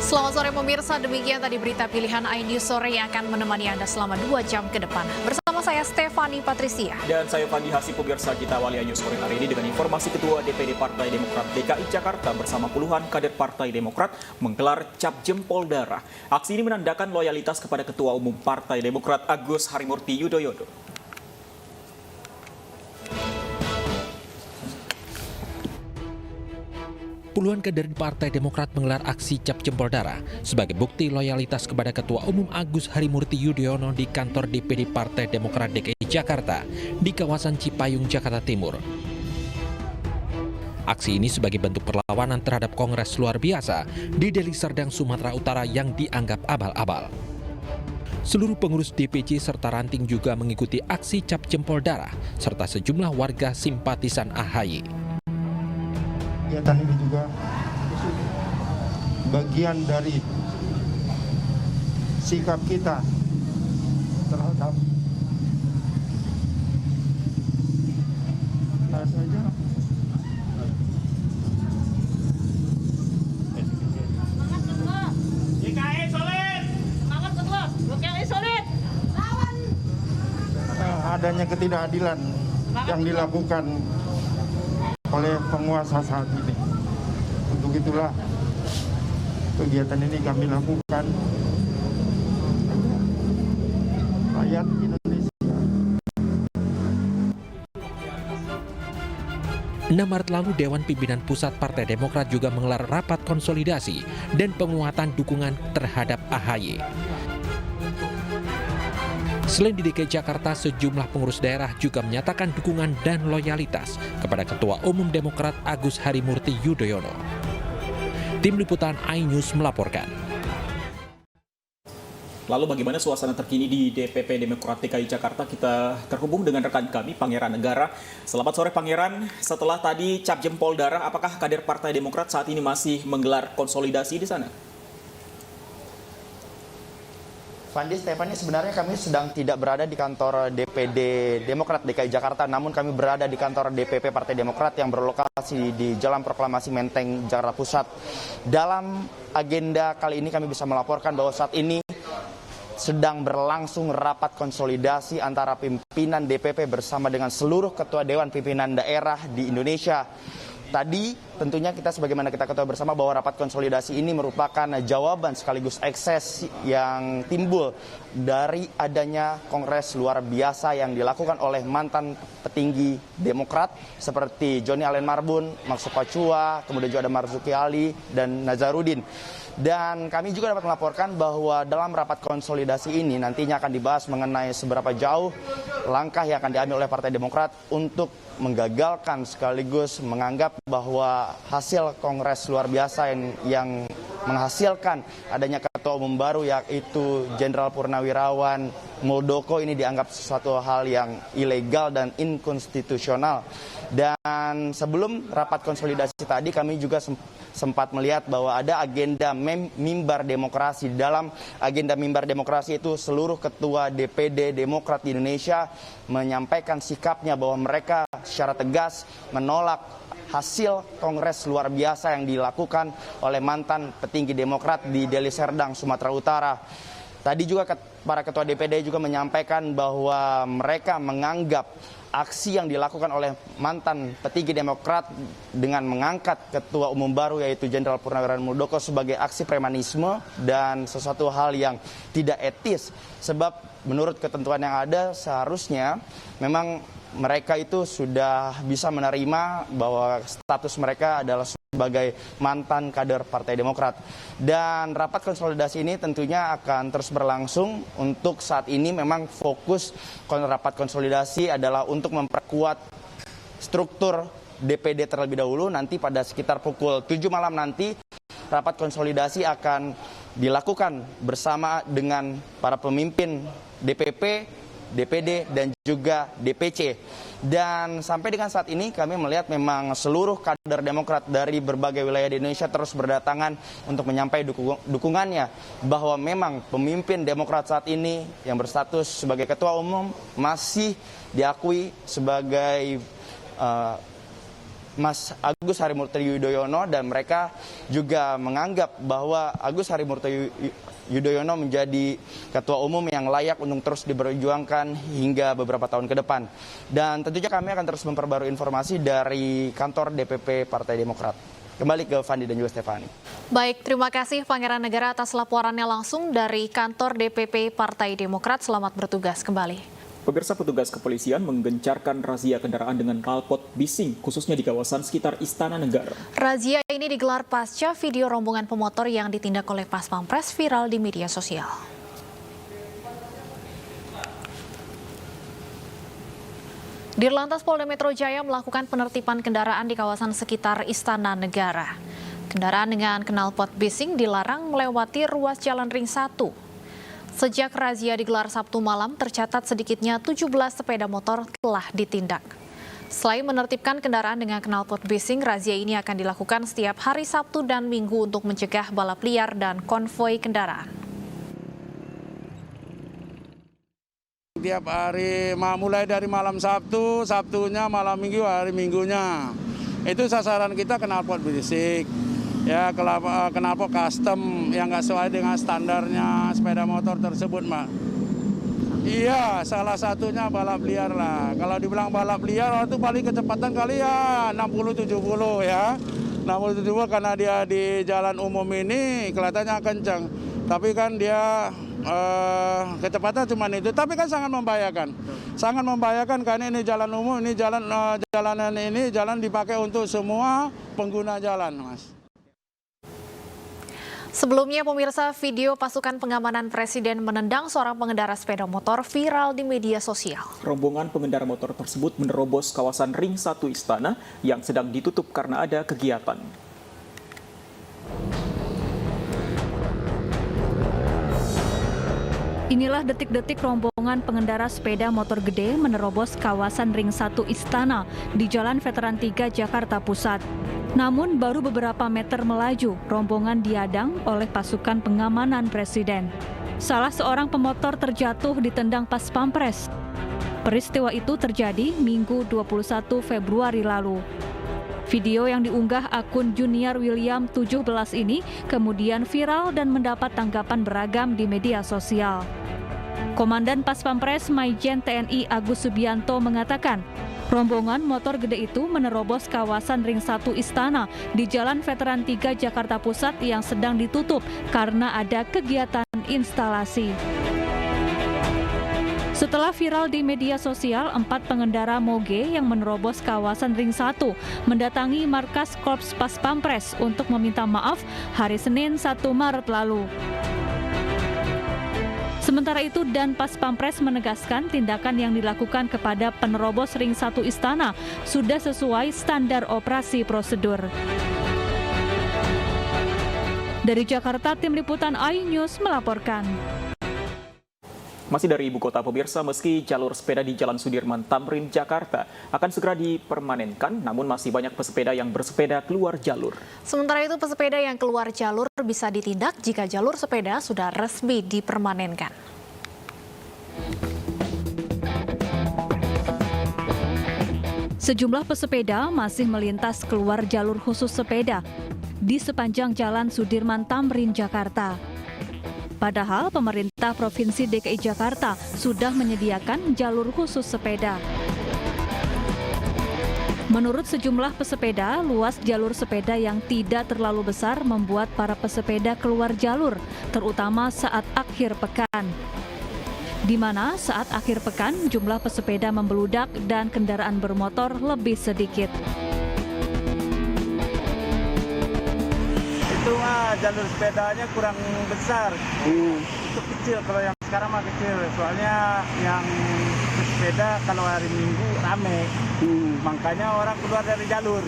Selamat sore pemirsa, demikian tadi berita pilihan iNews Sore yang akan menemani Anda selama 2 jam ke depan. Bersama saya Stefani Patricia. Dan saya Fandi Hasib. Pemirsa, kita awali iNews Sore hari ini dengan informasi Ketua DPD Partai Demokrat DKI Jakarta bersama puluhan kader Partai Demokrat menggelar cap jempol darah. Aksi ini menandakan loyalitas kepada Ketua Umum Partai Demokrat Agus Harimurti Yudhoyono. Puluhan kader Partai Demokrat menggelar aksi cap jempol darah sebagai bukti loyalitas kepada Ketua Umum Agus Harimurti Yudhoyono di kantor DPD Partai Demokrat DKI Jakarta di kawasan Cipayung, Jakarta Timur. Aksi ini sebagai bentuk perlawanan terhadap Kongres luar biasa di Deli Serdang, Sumatera Utara yang dianggap abal-abal. Seluruh pengurus DPC serta ranting juga mengikuti aksi cap jempol darah serta sejumlah warga simpatisan AHY. Kegiatan ini juga bagian dari sikap kita terhadap adanya ketidakadilan yang dilakukan oleh penguasa saat ini. Untuk itulah kegiatan ini kami lakukan. Rakyat Indonesia. 6 Maret lalu, Dewan Pimpinan Pusat Partai Demokrat juga menggelar rapat konsolidasi dan penguatan dukungan terhadap AHY. Selain di DKI Jakarta, sejumlah pengurus daerah juga menyatakan dukungan dan loyalitas kepada Ketua Umum Demokrat Agus Harimurti Yudhoyono. Tim Liputan iNews melaporkan. Lalu bagaimana suasana terkini di DPP Demokrat DKI Jakarta? Kita terhubung dengan rekan kami, Pangeran Negara. Selamat sore Pangeran, setelah tadi cap jempol darah, apakah kader Partai Demokrat saat ini masih menggelar konsolidasi di sana? Fandi, Stefani, sebenarnya kami sedang tidak berada di kantor DPD Demokrat DKI Jakarta, namun kami berada di kantor DPP Partai Demokrat yang berlokasi di Jalan Proklamasi Menteng, Jakarta Pusat. Dalam agenda kali ini kami bisa melaporkan bahwa saat ini sedang berlangsung rapat konsolidasi antara pimpinan DPP bersama dengan seluruh ketua Dewan Pimpinan Daerah di Indonesia. Tadi tentunya kita sebagaimana kita ketahui bersama bahwa rapat konsolidasi ini merupakan jawaban sekaligus ekses yang timbul dari adanya kongres luar biasa yang dilakukan oleh mantan petinggi Demokrat seperti Joni Allen Marbun, Maksud Pacua, kemudian juga ada Marzuki Ali dan Nazarudin. Dan kami juga dapat melaporkan bahwa dalam rapat konsolidasi ini nantinya akan dibahas mengenai seberapa jauh langkah yang akan diambil oleh Partai Demokrat untuk menggagalkan sekaligus menganggap bahwa hasil kongres luar biasa yang menghasilkan adanya ketua umum baru yaitu Jenderal Purnawirawan Muldoko ini dianggap sesuatu hal yang ilegal dan inkonstitusional. Dan sebelum rapat konsolidasi tadi kami juga sempat melihat bahwa ada agenda mimbar demokrasi. Dalam agenda mimbar demokrasi itu seluruh ketua DPD Demokrat di Indonesia menyampaikan sikapnya bahwa mereka secara tegas menolak hasil kongres luar biasa yang dilakukan oleh mantan petinggi Demokrat di Deli Serdang, Sumatera Utara. Tadi juga para ketua DPD juga menyampaikan bahwa mereka menganggap aksi yang dilakukan oleh mantan petinggi Demokrat dengan mengangkat ketua umum baru yaitu Jenderal Purnawirawan Muldoko sebagai aksi premanisme dan sesuatu hal yang tidak etis. Sebab menurut ketentuan yang ada seharusnya memang mereka itu sudah bisa menerima bahwa status mereka adalah sebagai mantan kader Partai Demokrat. Dan rapat konsolidasi ini tentunya akan terus berlangsung. Untuk saat ini memang fokus rapat konsolidasi adalah untuk memperkuat struktur DPD terlebih dahulu. Nanti pada sekitar pukul 7 malam nanti rapat konsolidasi akan dilakukan bersama dengan para pemimpin DPP, DPD dan juga DPC. Dan sampai dengan saat ini kami melihat memang seluruh kader Demokrat dari berbagai wilayah di Indonesia terus berdatangan untuk menyampaikan dukungannya bahwa memang pemimpin Demokrat saat ini yang berstatus sebagai ketua umum masih diakui sebagai Mas Agus Harimurti Yudhoyono, dan mereka juga menganggap bahwa Agus Harimurti Yudhoyono menjadi ketua umum yang layak untuk terus diperjuangkan hingga beberapa tahun ke depan. Dan tentunya kami akan terus memperbarui informasi dari kantor DPP Partai Demokrat. Kembali ke Fandi dan juga Stefani. Baik, terima kasih Pangeran Negara atas laporannya langsung dari kantor DPP Partai Demokrat. Selamat bertugas kembali. Pemirsa, petugas kepolisian menggencarkan razia kendaraan dengan knalpot bising, khususnya di kawasan sekitar Istana Negara. Razia ini digelar pasca video rombongan pemotor yang ditindak oleh Pas Pampres viral di media sosial. Dirlantas Polda Metro Jaya melakukan penertiban kendaraan di kawasan sekitar Istana Negara. Kendaraan dengan knalpot bising dilarang melewati ruas Jalan Ring 1. Sejak razia digelar Sabtu malam, tercatat sedikitnya 17 sepeda motor telah ditindak. Selain menertibkan kendaraan dengan knalpot bising, razia ini akan dilakukan setiap hari Sabtu dan Minggu untuk mencegah balap liar dan konvoi kendaraan. Tiap hari, mulai dari malam Sabtu, Sabtunya, malam Minggu, hari Minggunya. Itu sasaran kita knalpot bising. Ya, knalpot custom yang nggak sesuai dengan standarnya sepeda motor tersebut, Mak. Iya, salah satunya balap liar lah. Kalau dibilang balap liar, itu paling kecepatan kali ya 60-70 ya. 60-70 karena dia di jalan umum ini kelihatannya kencang. Tapi kan dia kecepatan cuma itu. Tapi kan sangat membahayakan. Sangat membahayakan karena ini jalan umum, ini jalanan ini jalan dipakai untuk semua pengguna jalan, Mas. Sebelumnya, pemirsa, video pasukan pengamanan Presiden menendang seorang pengendara sepeda motor viral di media sosial. Rombongan pengendara motor tersebut menerobos kawasan Ring 1 Istana yang sedang ditutup karena ada kegiatan. Inilah detik-detik rombongan pengendara sepeda motor gede menerobos kawasan Ring 1 Istana di Jalan Veteran 3 Jakarta Pusat. Namun baru beberapa meter melaju, rombongan diadang oleh pasukan pengamanan Presiden. Salah seorang pemotor terjatuh ditendang Pas Pampres. Peristiwa itu terjadi Minggu 21 Februari lalu. Video yang diunggah akun Junior William 17 ini kemudian viral dan mendapat tanggapan beragam di media sosial. Komandan Pas Pampres Maijen TNI Agus Subianto mengatakan, rombongan motor gede itu menerobos kawasan Ring 1 Istana di Jalan Veteran 3 Jakarta Pusat yang sedang ditutup karena ada kegiatan instalasi. Setelah viral di media sosial, 4 pengendara moge yang menerobos kawasan Ring 1 mendatangi markas Korps Pas Pampres untuk meminta maaf hari Senin 1 Maret lalu. Sementara itu, Dan Pas Pampres menegaskan tindakan yang dilakukan kepada penerobos Ring 1 Istana sudah sesuai standar operasi prosedur. Dari Jakarta, tim liputan iNews melaporkan. Masih dari ibu kota, pemirsa, meski jalur sepeda di Jalan Sudirman Tamrin, Jakarta akan segera dipermanenkan, namun masih banyak pesepeda yang bersepeda keluar jalur. Sementara itu, pesepeda yang keluar jalur bisa ditindak jika jalur sepeda sudah resmi dipermanenkan. Sejumlah pesepeda masih melintas keluar jalur khusus sepeda di sepanjang Jalan Sudirman Tamrin, Jakarta. Padahal pemerintah Provinsi DKI Jakarta sudah menyediakan jalur khusus sepeda. Menurut sejumlah pesepeda, luas jalur sepeda yang tidak terlalu besar membuat para pesepeda keluar jalur, terutama saat akhir pekan. Di mana saat akhir pekan jumlah pesepeda membeludak dan kendaraan bermotor lebih sedikit. Itu jalur sepedanya kurang besar. Itu kecil, kalau yang sekarang mah kecil. Soalnya yang sepeda kalau hari Minggu rame. Makanya orang keluar dari jalur.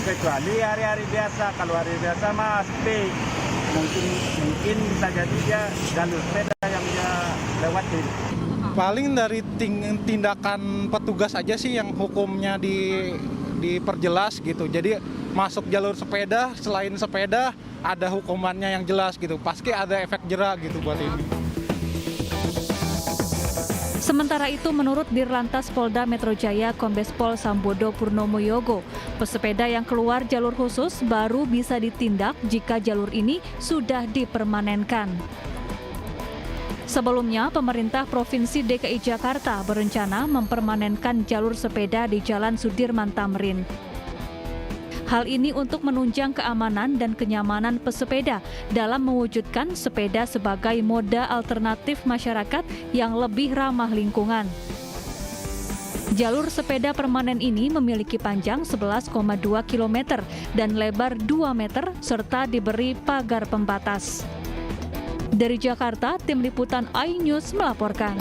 Kecuali hari-hari biasa. Kalau hari biasa mah sepi. Mungkin bisa jadi dia jalur sepeda yang dia lewatin. Paling dari tindakan petugas aja sih yang hukumnya diperjelas gitu. Jadi masuk jalur sepeda, selain sepeda ada hukumannya yang jelas gitu. Pasti ada efek jera gitu buat ini. Sementara itu, menurut Dirlantas Polda Metro Jaya Kombes Pol Sambodo Purnomo Yogo, pesepeda yang keluar jalur khusus baru bisa ditindak jika jalur ini sudah dipermanenkan. Sebelumnya, pemerintah Provinsi DKI Jakarta berencana mempermanenkan jalur sepeda di Jalan Sudirman Tamrin. Hal ini untuk menunjang keamanan dan kenyamanan pesepeda dalam mewujudkan sepeda sebagai moda alternatif masyarakat yang lebih ramah lingkungan. Jalur sepeda permanen ini memiliki panjang 11,2 km dan lebar 2 meter serta diberi pagar pembatas. Dari Jakarta, Tim Liputan iNews melaporkan.